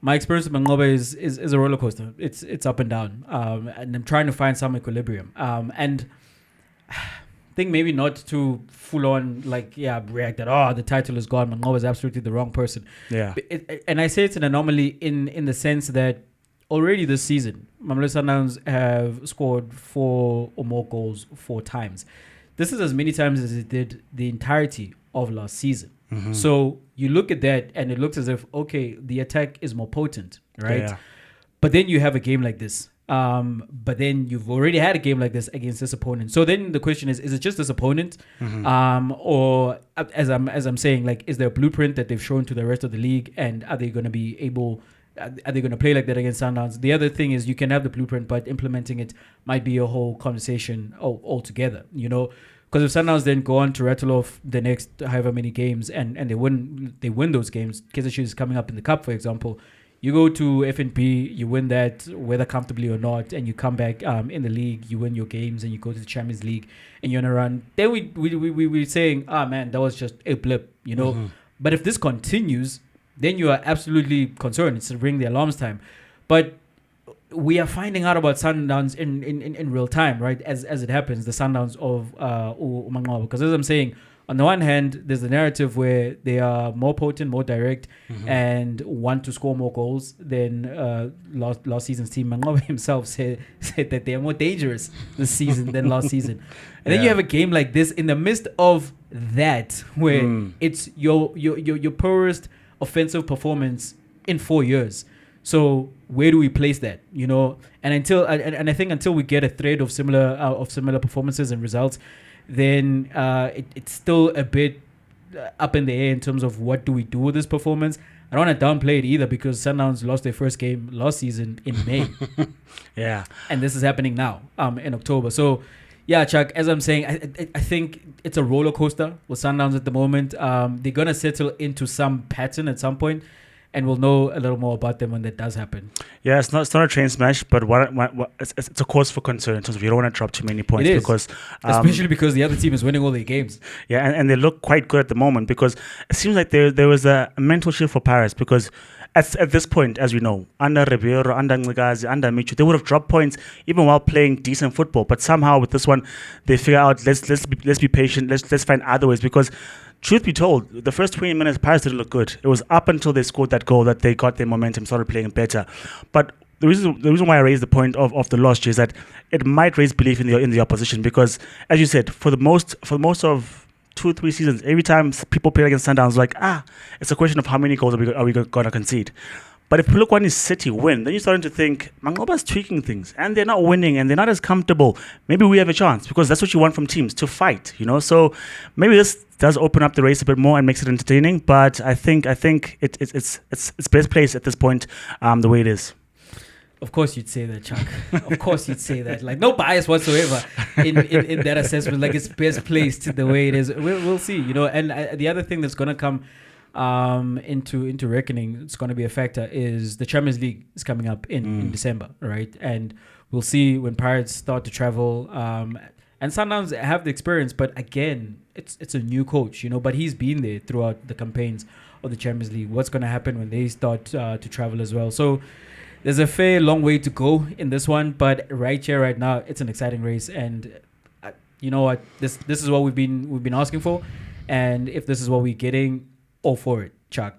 my experience with Manqoba is a roller coaster. It's up and down, and I'm trying to find some equilibrium. And I think maybe not to full on react that the title is gone. Manqoba is absolutely the wrong person. Yeah, and I say it's an anomaly in the sense that already this season, Mamelodi Sundowns have scored 4 or more goals 4 times. This is as many times as it did the entirety of last season. Mm-hmm. So you look at that and it looks as if, okay, the attack is more potent, right? Yeah. But then you have a game like this. But then you've already had a game like this against this opponent. So then the question is it just this opponent? Mm-hmm. Or as I'm saying, like, is there a blueprint that they've shown to the rest of the league, and are they going to be able... Are they going to play like that against Sundowns? The other thing is you can have the blueprint, but implementing it might be a whole conversation altogether, you know? Because if Sundowns then go on to rattle off the next however many games and they win those games, Kaizer Chiefs is coming up in the Cup, for example, you go to FNP, you win that, whether comfortably or not, and you come back in the league, you win your games, and you go to the Champions League, and you're on a run. Then we're saying, man, that was just a blip, you know? Mm-hmm. But if this continues... then you are absolutely concerned. It's ring the alarms time. But we are finding out about Sundowns in real time, right? As it happens, the Sundowns of Manqoba. Because as I'm saying, on the one hand, there's the narrative where they are more potent, more direct, and want to score more goals than last season's team. Manqoba himself said that they are more dangerous this season than last season. And then you have a game like this in the midst of that, where it's your poorest offensive performance in 4 years. So where do we place that? You know, and I think until we get a thread of similar performances and results, then it's still a bit up in the air in terms of what do we do with this performance. I don't want to downplay it either, because Sundowns lost their first game last season in May. Yeah, and this is happening now in October. So yeah, Chuck, as I'm saying, I think it's a roller coaster with Sundowns at the moment. They're going to settle into some pattern at some point, and we'll know a little more about them when that does happen. Yeah, it's not a train smash, but it's a cause for concern in terms of you don't want to drop too many points. It is, because especially because the other team is winning all their games. Yeah, and they look quite good at the moment, because it seems like there was a mental shift for Paris, because at this point, as we know, under Ribeiro, under Ngigazi, under Michu, they would have dropped points even while playing decent football. But somehow with this one, they figure out let's be patient, let's find other ways, because truth be told, the first 20 minutes, Paris didn't look good. It was up until they scored that goal that they got their momentum, started playing better. But the reason why I raised the point of the loss is that it might raise belief in the opposition, because, as you said, for the most of 2-3 seasons, every time people play against Sundowns, like, it's a question of how many goals are we going to concede. But if Polokwane City win, then you're starting to think Manqoba's tweaking things, and they're not winning, and they're not as comfortable. Maybe we have a chance, because that's what you want from teams, to fight, you know. So maybe this does open up the race a bit more and makes it entertaining. But I think it's best placed at this point, the way it is. Of course you'd say that, Chuck. Of course you'd say that. Like, no bias whatsoever in that assessment. Like, it's best placed the way it is. We'll see, you know. And the other thing that's going to come into reckoning, it's going to be a factor, is the Champions League is coming up in December, right? And we'll see when Pirates start to travel. And Sundowns have the experience, but again, it's a new coach, you know. But he's been there throughout the campaigns of the Champions League. What's going to happen when they start to travel as well? So there's a fair long way to go in this one, but right here, right now, it's an exciting race, and you know what? This is what we've been asking for, and if this is what we're getting, all for it, Chuck.